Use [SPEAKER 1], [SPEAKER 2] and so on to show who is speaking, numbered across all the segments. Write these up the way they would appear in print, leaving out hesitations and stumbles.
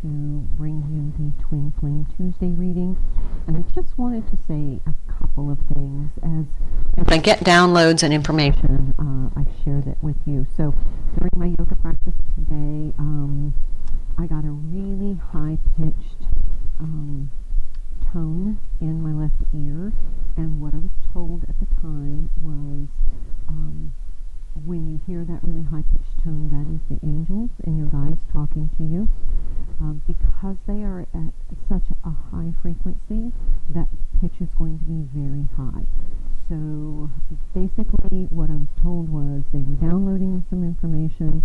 [SPEAKER 1] to bring you the Twin Flame Tuesday reading, and I just wanted to say a couple of things as I get downloads and information. I've shared it with you. So during my yoga practice today, I got a really high-pitched tone in my left ear, and what I was told at the time was when you hear that really high-pitched tone, that is the angels and your guides talking to you. Because they are at such a high frequency, that pitch is going to be very high. So basically what I was told was they were downloading some information.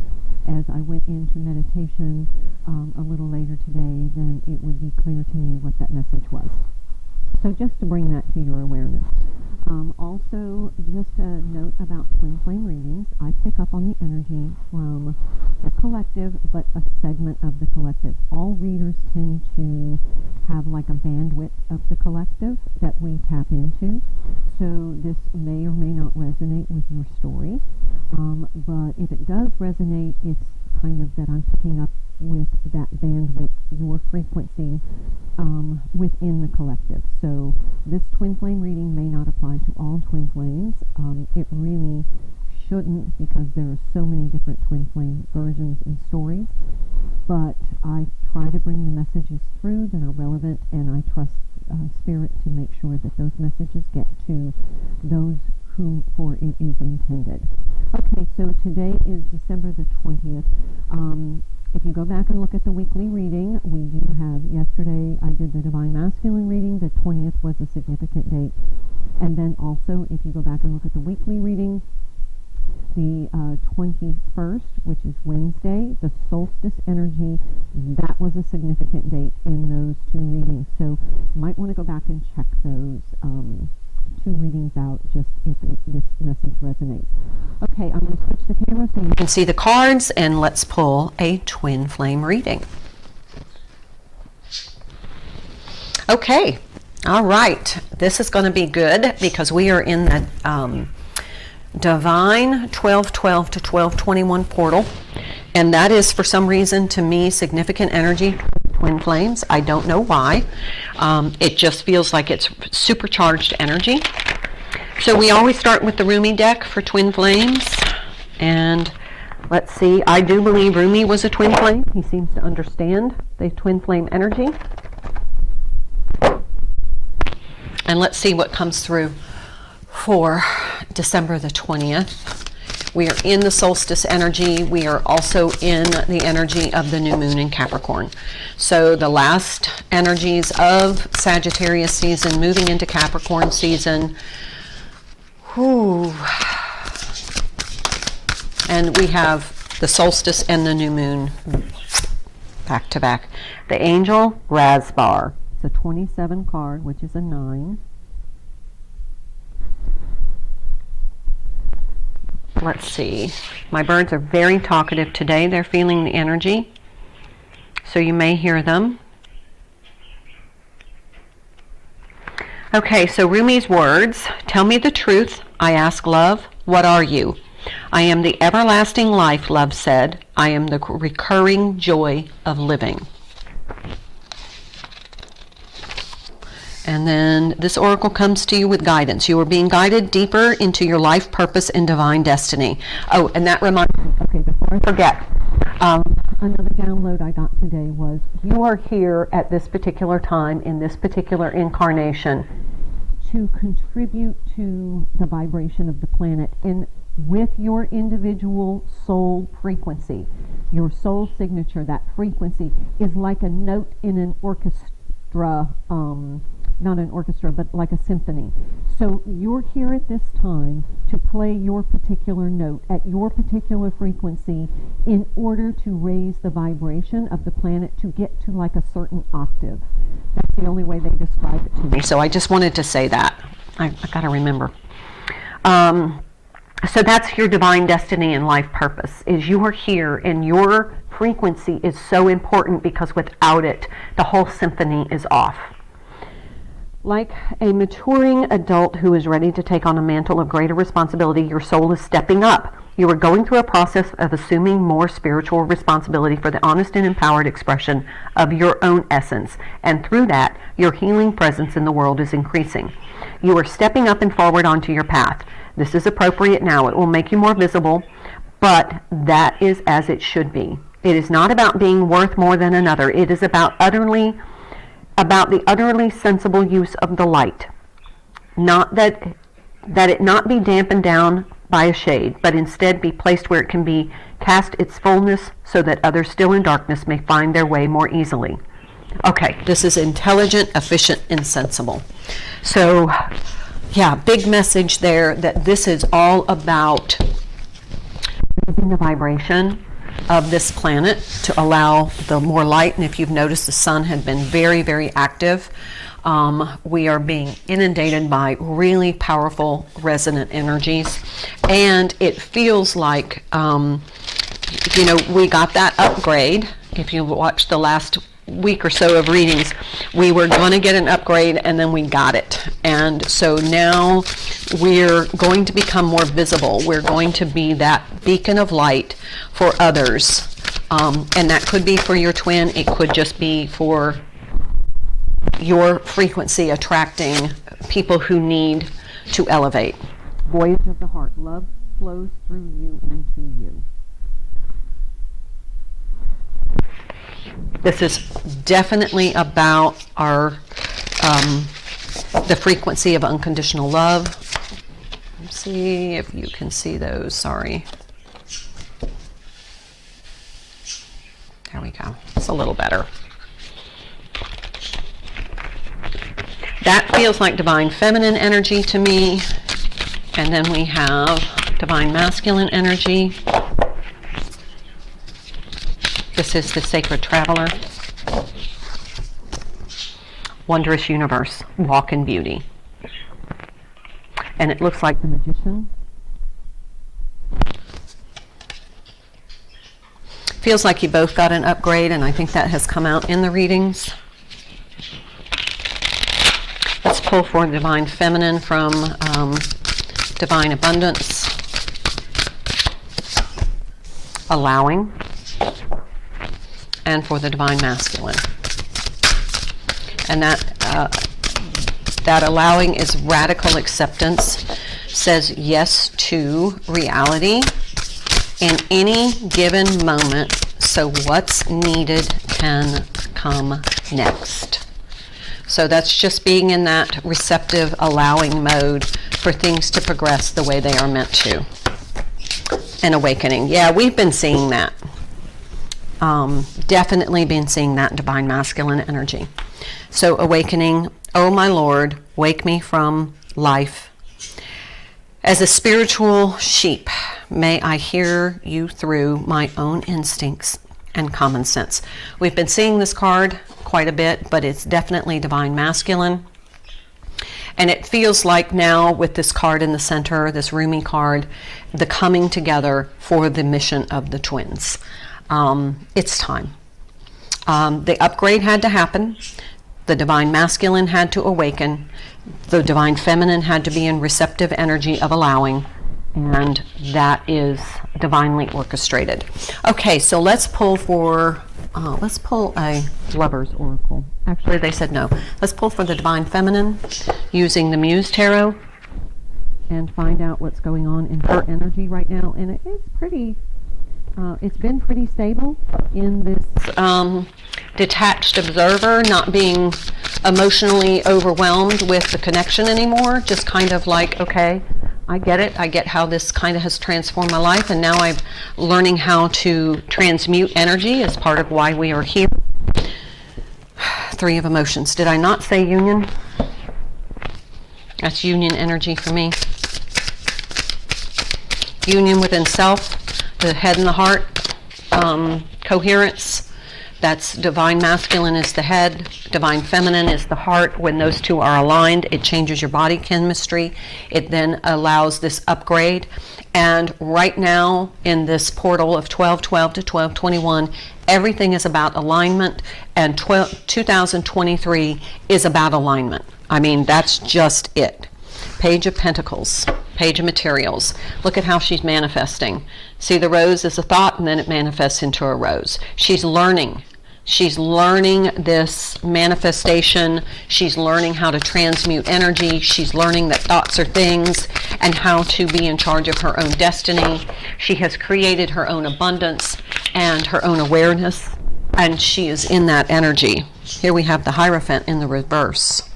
[SPEAKER 1] As I went into meditation a little later today, then it would be clear to me what that message was. So just to bring that to your awareness. Also, just a note about Twin Flame readings. I pick up on the energy from the collective, but a segment of the collective. All readers tend to have like a bandwidth of the collective that we tap into. So this may or may not resonate with your story. But if it does resonate, it's kind of that I'm picking up with that bandwidth, your frequency within the collective. So this Twin Flame reading may not apply to all Twin Flames. It really shouldn't, because there are so many different Twin Flame versions and stories. But I try to bring the messages through that are relevant, and I trust Spirit to make sure that those messages get to those whom for it is intended. Okay, so today is December the 20th. If you go back and look at the weekly reading, we do have, yesterday I did the Divine Masculine reading. The 20th was a significant date. And then also, if you go back and look at the weekly reading, the 21st, which is Wednesday, the solstice energy, that was a significant date in those two readings. So you might want to go back and check those two readings out, just if this message resonates. Okay, I'm going to switch the camera so you can see the cards, and let's pull a Twin Flame reading. Okay, all right. This is going to be good because we are in the Divine 1212 to 1221 portal, and that is for some reason to me significant energy. Twin Flames. I don't know why. It just feels like it's supercharged energy. So we always start with the Rumi deck for Twin Flames. And let's see. I do believe Rumi was a Twin Flame. He seems to understand the Twin Flame energy. And let's see what comes through for December the 20th. We are in the solstice energy. We are also in the energy of the new moon in Capricorn. So the last energies of Sagittarius season moving into Capricorn season. Whew. And we have the solstice and the new moon back to back. The angel, Razbar. It's a 27 card, which is a 9. Let's see. My birds are very talkative today. They're feeling the energy, so you may hear them. Okay, so Rumi's words. Tell me the truth. I ask love. What are you? I am the everlasting life, love said. I am the recurring joy of living. And then this oracle comes to you with guidance. You are being guided deeper into your life purpose and divine destiny. Oh, and that reminds me, okay, before I forget, another download I got today was, you are here at this particular time in this particular incarnation to contribute to the vibration of the planet in with your individual soul frequency. Your soul signature, that frequency, is like a note in an orchestra, not an orchestra, but like a symphony. So you're here at this time to play your particular note at your particular frequency in order to raise the vibration of the planet to get to like a certain octave. That's the only way they describe it to me. So I just wanted to say that. I got to remember. So that's your divine destiny and life purpose, is you are here, and your frequency is so important because without it, the whole symphony is off. Like a maturing adult who is ready to take on a mantle of greater responsibility, your soul is stepping up
[SPEAKER 2] You are going through a process of assuming more spiritual responsibility for the honest and empowered expression of your own essence, and through that, your healing presence in the world is increasing. You are stepping up and forward onto your path. This is appropriate now. It will make you more visible, but that is as it should be. It is not about being worth more than another. It is about the utterly sensible use of the light. Not that it not be dampened down by a shade, but instead be placed where it can be cast its fullness so that others still in darkness may find their way more easily. Okay, this is intelligent, efficient, and sensible. So, yeah, big message there that this is all about raising the vibration of this planet to allow the more light. And if you've noticed, the sun had been very, very active. We are being inundated by really powerful resonant energies, and it feels like we got that upgrade. If you watched the last week or so of readings, we were going to get an upgrade, and then we got it. And so now we're going to become more visible. We're going to be that beacon of light for others, and that could be for your twin. It could just be for your frequency attracting people who need to elevate. Voyage of the heart. Love flows through you and to you. This is definitely about our the frequency of unconditional love. Let's see if you can see those. Sorry. There we go. It's a little better. That feels like divine feminine energy to me. And then we have divine masculine energy. This is the sacred traveler. Wondrous universe, walk in beauty. And it looks like the magician. Feels like you both got an upgrade, and I think that has come out in the readings. Let's pull for divine feminine from divine abundance. Allowing. And for the divine masculine. And that allowing is radical acceptance, says yes to reality in any given moment, so what's needed can come next. So that's just being in that receptive, allowing mode for things to progress the way they are meant to. And awakening. Yeah, we've been seeing that. Definitely been seeing that in divine masculine energy. So awakening, oh my Lord, wake me from life. As a spiritual sheep, may I hear you through my own instincts and common sense. We've been seeing this card quite a bit, but it's definitely divine masculine. And it feels like now with this card in the center, this Rumi card, the coming together for the mission of the twins. It's time. The upgrade had to happen. The divine masculine had to awaken. The divine feminine had to be in receptive energy of allowing. And that is divinely orchestrated. Okay, so let's pull a lover's oracle. Actually, they said no. Let's pull for the divine feminine using the Muse Tarot and find out what's going on in her energy right now. And it's pretty... it's been pretty stable in this detached observer, not being emotionally overwhelmed with the connection anymore, just kind of like, okay, I get it. I get how this kind of has transformed my life, and now I'm learning how to transmute energy as part of why we are here. Three of emotions. Did I not say union? That's union energy for me. Union within self. The head and the heart, coherence. That's divine masculine is the head, divine feminine is the heart. When those two are aligned, it changes your body chemistry. It then allows this upgrade. And right now, in this portal of 12/12 to 12/21, everything is about alignment, and 2023 is about alignment. I mean, that's just it. Page of Pentacles. Page of Materials. Look at how she's manifesting. See, the rose is a thought, and then it manifests into a rose. She's learning. She's learning this manifestation. She's learning how to transmute energy. She's learning that thoughts are things and how to be in charge of her own destiny. She has created her own abundance and her own awareness, and she is in that energy. Here we have the Hierophant in the reverse.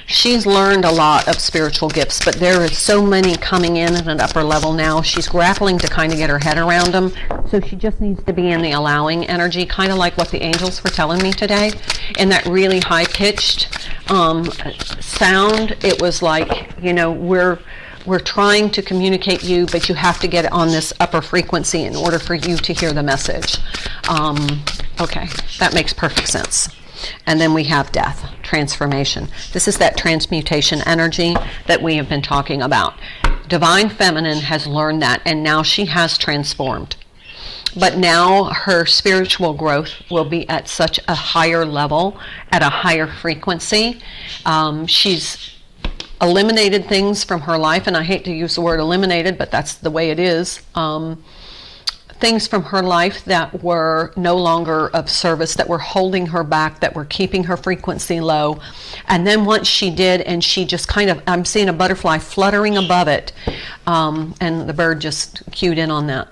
[SPEAKER 2] She's learned a lot of spiritual gifts, but there are so many coming in at an upper level now. She's grappling to kind of get her head around them. So she just needs to be in the allowing energy, kind of like what the angels were telling me today. In that really high-pitched sound, it was like, you know, we're trying to communicate you, but you have to get on this upper frequency in order for you to hear the message. Okay, that makes perfect sense. And then we have death, transformation. This is that transmutation energy that we have been talking about. Divine Feminine has learned that, and now she has transformed. But now her spiritual growth will be at such a higher level, at a higher frequency. She's eliminated things from her life, and I hate to use the word eliminated, but that's the way it is. Things from her life that were no longer of service, that were holding her back, that were keeping her frequency low. And then once she did, and she just kind of, I'm seeing a butterfly fluttering above it, and the bird just cued in on that.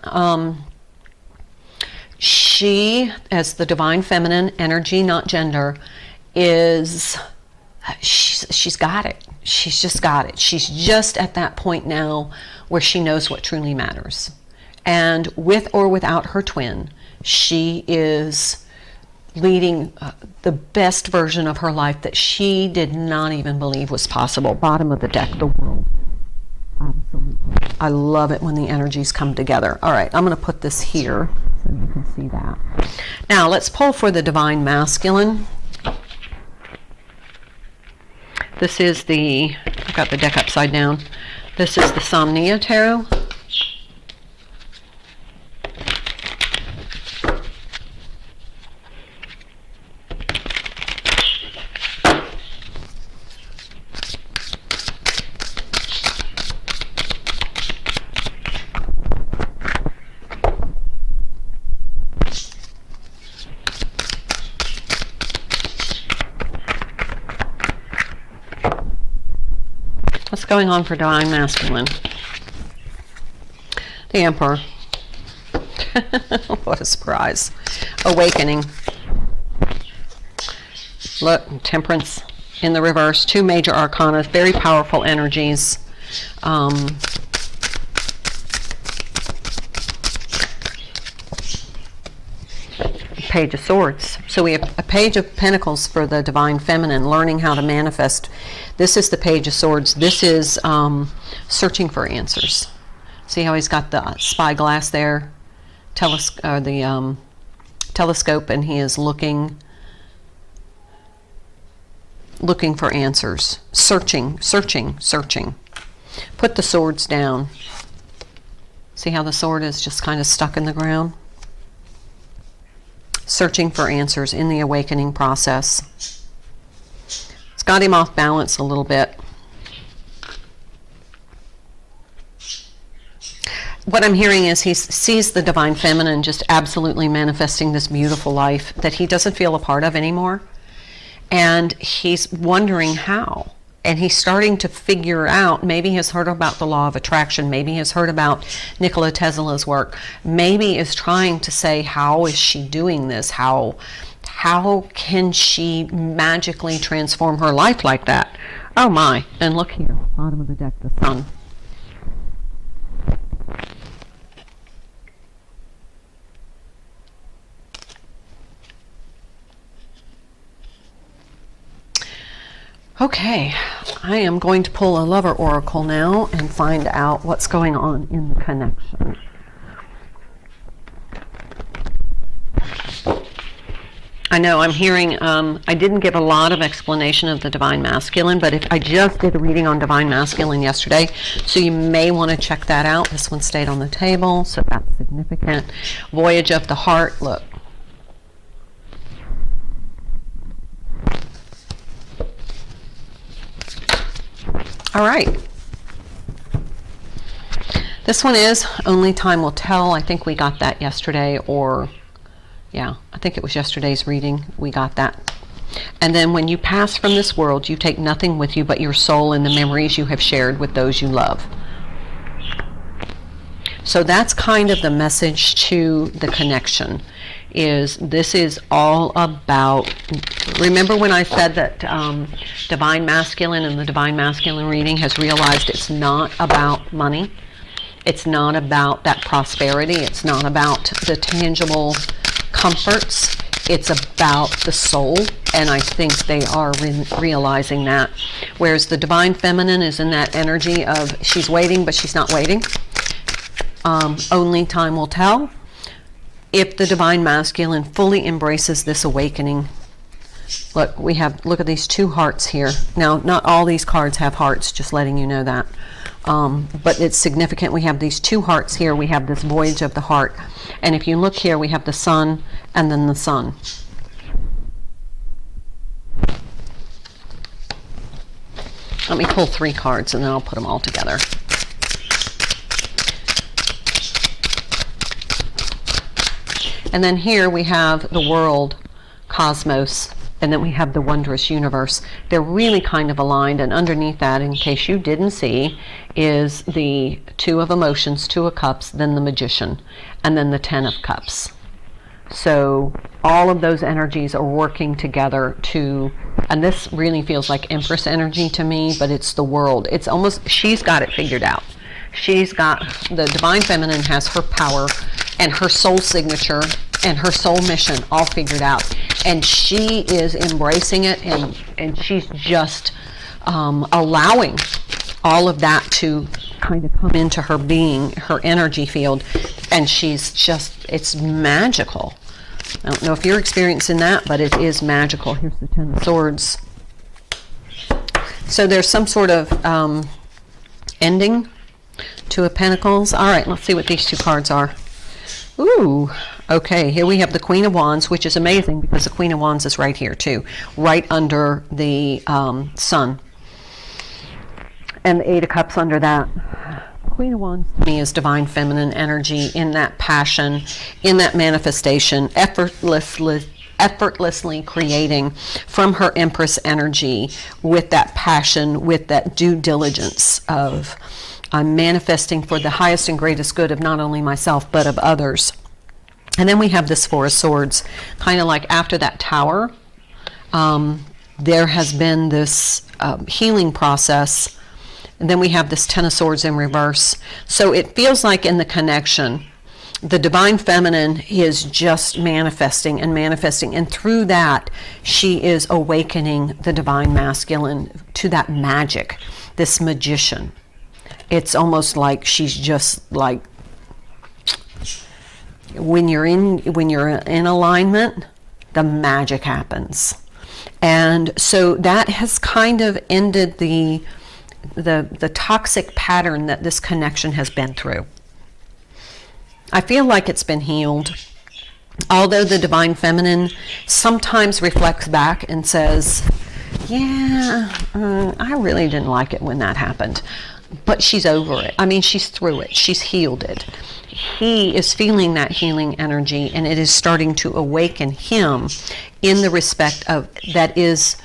[SPEAKER 2] She, as the Divine Feminine energy, not gender, she's got it. She's just got it. She's just at that point now where she knows what truly matters. And with or without her twin, she is leading the best version of her life that she did not even believe was possible. Bottom of the deck, the world. Absolutely. I love it when the energies come together. All right, I'm going to put this here so you can see that. Now, let's pull for the Divine Masculine. This is I got the deck upside down. This is the Somnia Tarot. What's going on for Divine Masculine? The Emperor. What a surprise. Awakening. Look, Temperance in the reverse. Two major arcana, very powerful energies. Page of Swords. So we have a Page of Pentacles for the Divine Feminine, learning how to manifest. This is the Page of Swords. This is searching for answers. See how he's got the spyglass there, the telescope, and he is looking for answers. Searching. Put the swords down. See how the sword is just kind of stuck in the ground? Searching for answers in the awakening process. It's got him off balance a little bit. What I'm hearing is he sees the Divine Feminine just absolutely manifesting this beautiful life that he doesn't feel a part of anymore. And he's wondering how. And he's starting to figure out, maybe he's heard about the law of attraction, maybe he's heard about Nikola Tesla's work, maybe is trying to say, how is she doing this? How can she magically transform her life like that? Oh my, and look here, bottom of the deck, the Sun. Okay, I am going to pull a Lover Oracle now and find out what's going on in the connection. I know I'm hearing, I didn't give a lot of explanation of the Divine Masculine, but if I just did a reading on Divine Masculine yesterday, so you may want to check that out. This one stayed on the table, so that's significant. Voyage of the Heart, look. All right. This one is Only Time Will Tell. I think we got that yesterday, or yeah, I think it was yesterday's reading. We got that. And then when you pass from this world, you take nothing with you but your soul and the memories you have shared with those you love. So that's kind of the message to the connection. This is all about, remember when I said that Divine Masculine and the Divine Masculine reading has realized it's not about money. It's not about that prosperity. It's not about the tangible comforts. It's about the soul, and I think they are realizing that. Whereas the Divine Feminine is in that energy of she's waiting, but she's not waiting. Only time will tell if the Divine Masculine fully embraces this awakening. Look, look at these 2 hearts here. Now, not all these cards have hearts, just letting you know that. But it's significant. We have these 2 hearts here. We have this voyage of the heart. And if you look here, we have the sun and then the sun. Let me pull 3 cards and then I'll put them all together. And then here we have the world, cosmos, and then we have the wondrous universe. They're really kind of aligned, and underneath that, in case you didn't see, is the 2 of emotions, 2 of cups, then the magician, and then the 10 of cups. So all of those energies are working together to, and this really feels like Empress energy to me, but it's the world. It's almost, she's got it figured out. She's got, the Divine Feminine has her power and her soul signature and her soul mission all figured out. And she is embracing it, and she's just allowing all of that to kind of come into her being, her energy field. And she's just, it's magical. I don't know if you're experiencing that, but it is magical. Here's the 10 of Swords. So there's some sort of ending. 2 of Pentacles. All right, let's see what these 2 cards are. Ooh, okay, here we have the Queen of Wands, which is amazing because the Queen of Wands is right here too, right under the sun. And the 8 of Cups under that. Queen of Wands to me is Divine Feminine energy in that passion, in that manifestation, effortlessly creating from her Empress energy with that passion, with that due diligence of I'm manifesting for the highest and greatest good of not only myself, but of others. And then we have this 4 of Swords, kind of like after that Tower, there has been this healing process. And then we have this 10 of Swords in reverse. So it feels like in the connection, the Divine Feminine is just manifesting and manifesting. And through that, she is awakening the Divine Masculine to that magic, this magician. It's almost like she's just like, when you're in alignment, the magic happens. And so that has kind of ended the toxic pattern that this connection has been through. I feel like it's been healed. Although the Divine Feminine sometimes reflects back and says, yeah, I really didn't like it when that happened. But she's over it. I mean, she's through it. She's healed it. He is feeling that healing energy, and it is starting to awaken him in the respect of that is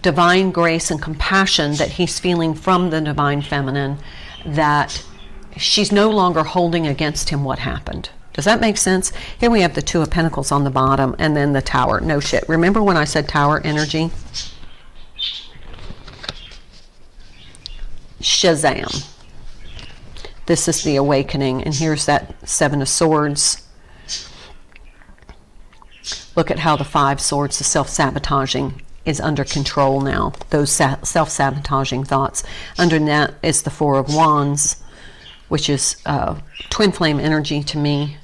[SPEAKER 2] divine grace and compassion that he's feeling from the Divine Feminine, that she's no longer holding against him what happened. Does that make sense? Here we have the 2 of Pentacles on the bottom, and then the Tower. No shit. Remember when I said Tower energy? Shazam. This is the awakening, and here's that 7 of Swords. Look at how the 5 Swords, the self-sabotaging, is under control now. Those self-sabotaging thoughts. Under that is the 4 of Wands, which is twin flame energy to me.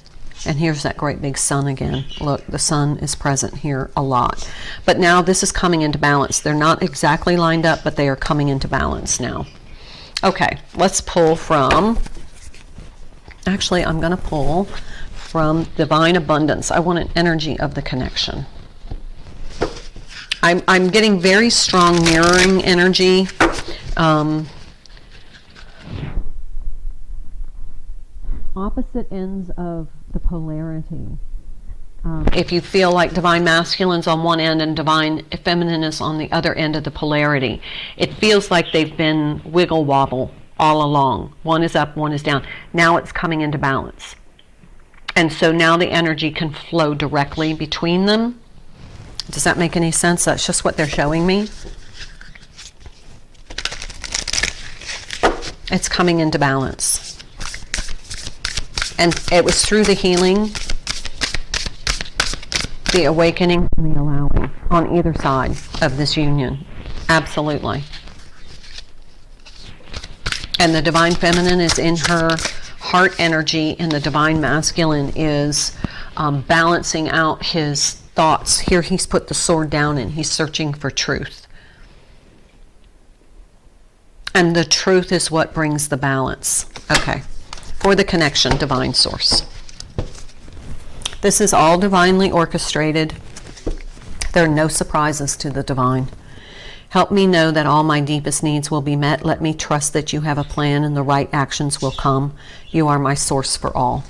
[SPEAKER 2] And here's that great big sun again. Look, the sun is present here a lot. But now this is coming into balance. They're not exactly lined up, but they are coming into balance now. Okay, let's pull from, actually I'm going to pull from Divine Abundance. I want an energy of the connection. I'm getting very strong mirroring energy.
[SPEAKER 1] opposite ends of the polarity.
[SPEAKER 2] If you feel like divine masculine's on one end and divine feminine is on the other end of the polarity, it feels like they've been wiggle wobble all along. One is up, one is down. Now it's coming into balance. And so now the energy can flow directly between them. Does that make any sense? That's just what they're showing me. It's coming into balance. And it was through the healing, the awakening, and the allowing on either side of this union. Absolutely. And the divine feminine is in her heart energy, and the divine masculine is balancing out his thoughts. Here he's put the sword down and he's searching for truth. And the truth is what brings the balance. Okay. For the connection, divine source. This is all divinely orchestrated. There are no surprises to the divine. Help me know that all my deepest needs will be met. Let me trust that you have a plan and the right actions will come. You are my source for all.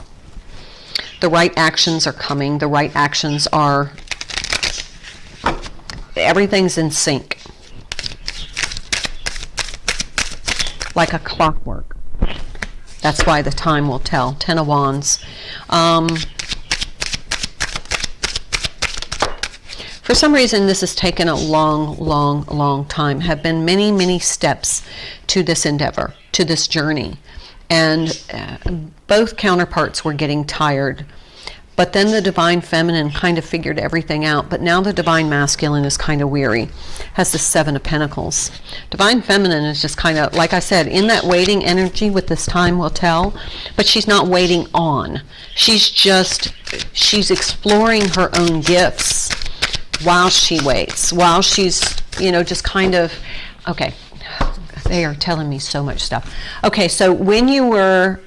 [SPEAKER 2] The right actions are coming. The right actions are, everything's in sync. Like a clockwork. That's why the time will tell. 10 of Wands. For some reason, this has taken a long time. Have been many steps to this endeavor, to this journey. And both counterparts were getting tired. But then the divine feminine kind of figured everything out. But now the divine masculine is kind of weary. Has the 7 of Pentacles. Divine feminine is just kind of, like I said, in that waiting energy with this time will tell. But she's not waiting on. She's exploring her own gifts while she waits. While she's, just kind of, okay. They are telling me so much stuff. Okay, so when you were,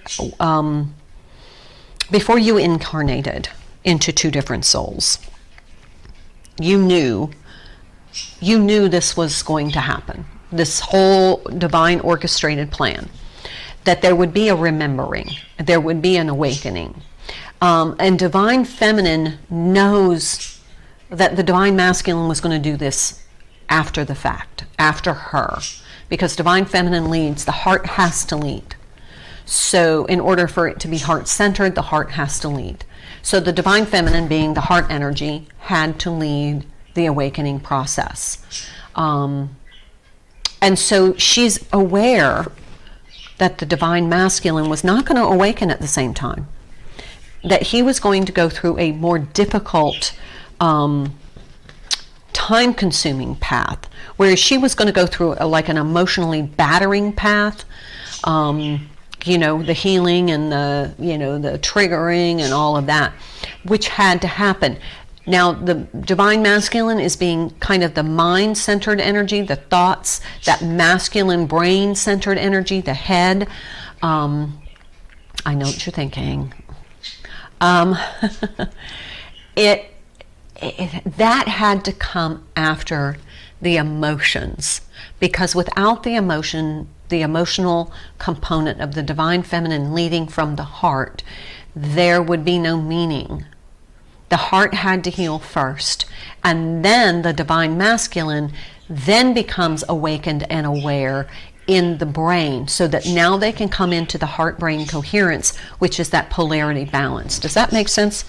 [SPEAKER 2] before you incarnated into 2 different souls, you knew this was going to happen. This whole divine orchestrated plan. That there would be a remembering. There would be an awakening. And divine feminine knows that the divine masculine was going to do this after the fact, after her. Because divine feminine leads, the heart has to lead. So in order for it to be heart-centered, the heart has to lead. So the divine feminine, being the heart energy, had to lead the awakening process. And so she's aware that the divine masculine was not going to awaken at the same time. That he was going to go through a more difficult, time-consuming path, whereas she was going to go through like an emotionally battering path, the healing and the triggering and all of that, which had to happen. Now, the divine masculine is being kind of the mind-centered energy, the thoughts, that masculine brain-centered energy, the head. I know what you're thinking. That had to come after the emotions, because without the emotion, the emotional component of the divine feminine leading from the heart, there would be no meaning. The heart had to heal first, and then the divine masculine then becomes awakened and aware in the brain, so that now they can come into the heart-brain coherence, which is that polarity balance. Does that make sense?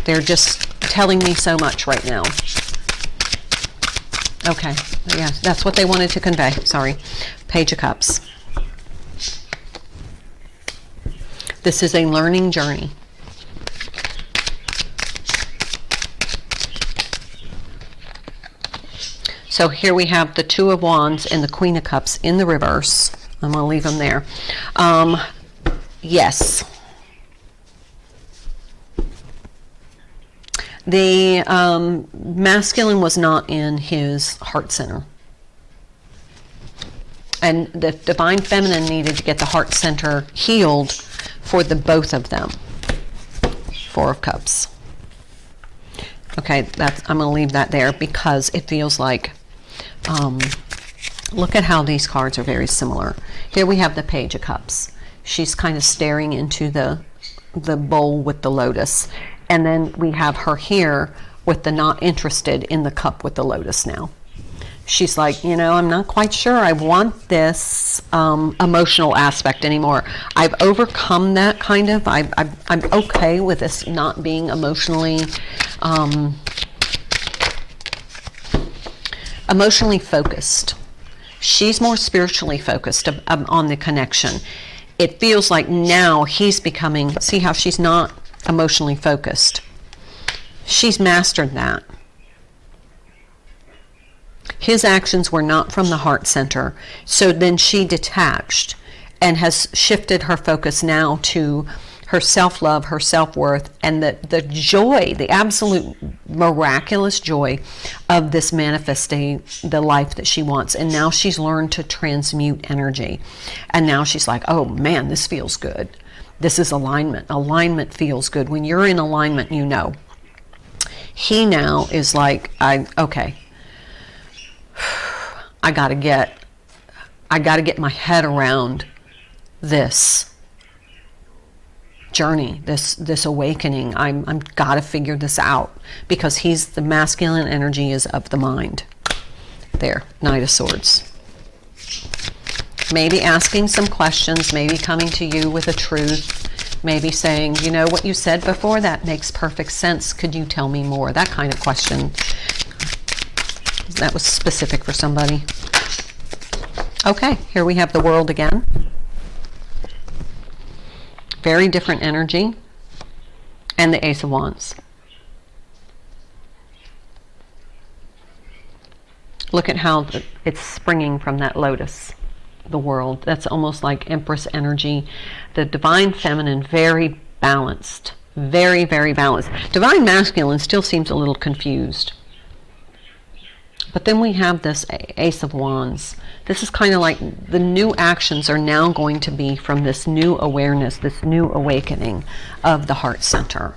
[SPEAKER 2] They're just telling me so much right now. Okay, yeah, that's what they wanted to convey. Sorry. Page of Cups. This is a learning journey. So here we have the 2 of Wands and the Queen of Cups in the reverse. I'm going to leave them there. Yes. The masculine was not in his heart center. And the divine feminine needed to get the heart center healed for the both of them. 4 of Cups. Okay, I'm going to leave that there because it feels like, look at how these cards are very similar. Here we have the Page of Cups. She's kind of staring into the bowl with the lotus. And then we have her here with the not interested in the cup with the lotus now. She's like, I'm not quite sure I want this emotional aspect anymore. I've overcome that kind of. I'm okay with this not being emotionally focused. She's more spiritually focused on the connection. It feels like now he's becoming, see how she's not emotionally focused. She's mastered that. His actions were not from the heart center. So then she detached and has shifted her focus now to her self-love, her self-worth, and the joy, the absolute miraculous joy of this manifesting the life that she wants. And now she's learned to transmute energy. And now she's like, oh man, this feels good. This is alignment. Alignment feels good. When you're in alignment, you know. He now is like, okay, I gotta get my head around this journey, this awakening. I'm gotta figure this out, because the masculine energy is of the mind. There, Knight of Swords. Maybe asking some questions, maybe coming to you with a truth, maybe saying, what you said before, that makes perfect sense. Could you tell me more? That kind of question. That was specific for somebody. Okay, here we have the World again. Very different energy. And the Ace of Wands. Look at how it's springing from that lotus, the World. That's almost like Empress energy. The Divine Feminine, very balanced. Very, very balanced. Divine Masculine still seems a little confused. But then we have this Ace of Wands. This is kind of like the new actions are now going to be from this new awareness, this new awakening of the heart center.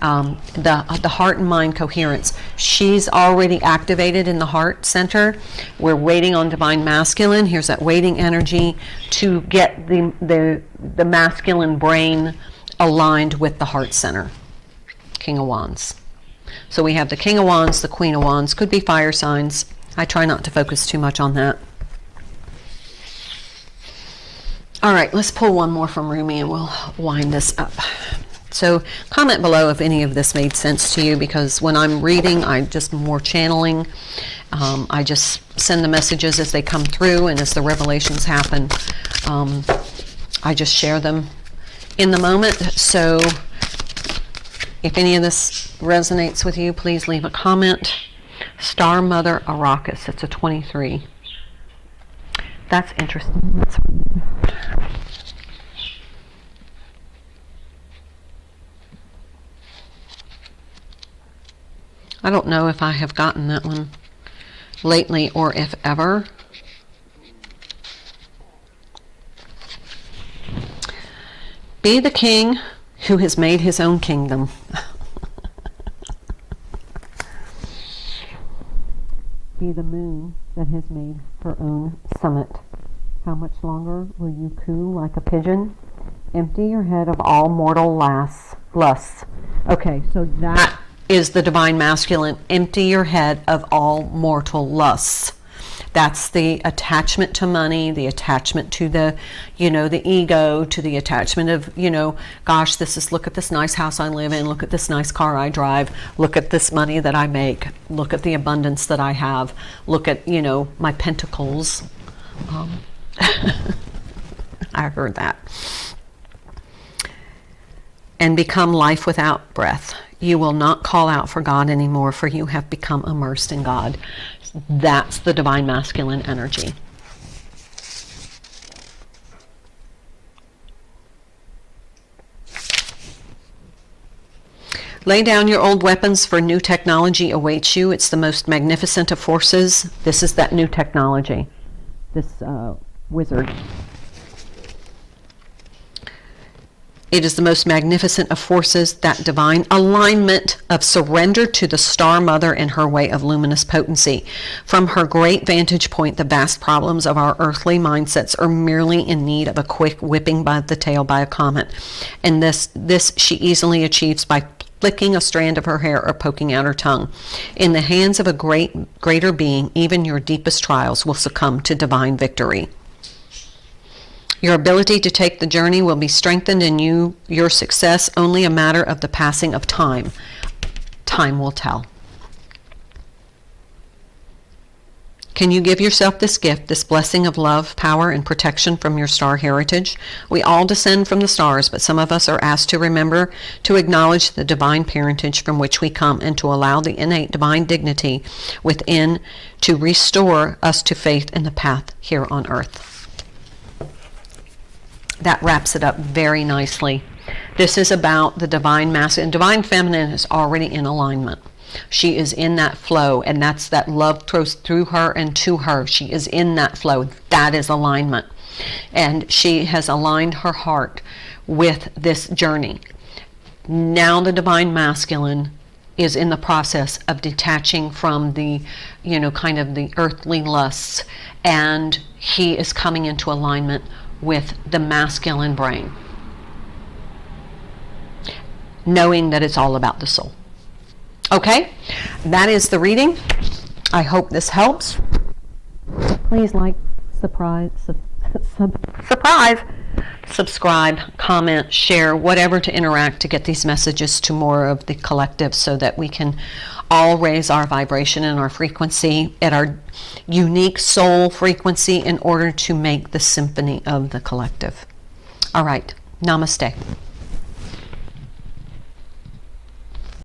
[SPEAKER 2] The heart and mind coherence. She's already activated in the heart center. We're waiting on Divine Masculine. Here's that waiting energy to get the masculine brain aligned with the heart center. King of Wands. So we have the King of Wands, the Queen of Wands. Could be fire signs. I try not to focus too much on that. All right, let's pull one more from Rumi and we'll wind this up. So comment below if any of this made sense to you, because when I'm reading, I'm just more channeling. I just send the messages as they come through, and as the revelations happen, I just share them in the moment. So if any of this resonates with you, please leave a comment. Star Mother Arrakis, it's a 23. That's interesting. That's I don't know if I have gotten that one lately or if ever. Be the king who has made his own kingdom. Be the moon that has made her own summit. How much longer will you coo like a pigeon? Empty your head of all mortal lusts. Okay, so that is the Divine Masculine. Empty your head of all mortal lusts. That's the attachment to money, the attachment to the ego, to the attachment of, gosh, look at this nice house I live in, look at this nice car I drive, look at this money that I make, look at the abundance that I have, look at, my pentacles. I heard that. And become life without breath. You will not call out for God anymore, for you have become immersed in God. That's the Divine Masculine energy. Lay down your old weapons, for new technology awaits you. It's the most magnificent of forces. This is that new technology. This wizard. It is the most magnificent of forces, that divine alignment of surrender to the Star Mother and her way of luminous potency. From her great vantage point, the vast problems of our earthly mindsets are merely in need of a quick whipping by the tail by a comet. And this she easily achieves by flicking a strand of her hair or poking out her tongue. In the hands of a greater being, even your deepest trials will succumb to divine victory. Your ability to take the journey will be strengthened, and your success only a matter of the passing of time. Time will tell. Can you give yourself this gift, this blessing of love, power, and protection from your star heritage? We all descend from the stars, but some of us are asked to remember to acknowledge the divine parentage from which we come, and to allow the innate divine dignity within to restore us to faith in the path here on earth. That wraps it up very nicely. This is about the divine masculine. Divine feminine is already in alignment. She is in that flow, and that's that love flows through her and to her. She is in that flow. That is alignment. And she has aligned her heart with this journey. Now the divine masculine is in the process of detaching from the, kind of the earthly lusts, and he is coming into alignment with the masculine brain, knowing that it's all about the soul. Okay, that is the reading. I hope this helps. Please like, subscribe, comment, share, whatever to interact to get these messages to more of the collective, so that we can all raise our vibration and our frequency at our unique soul frequency in order to make the symphony of the collective. All right, namaste.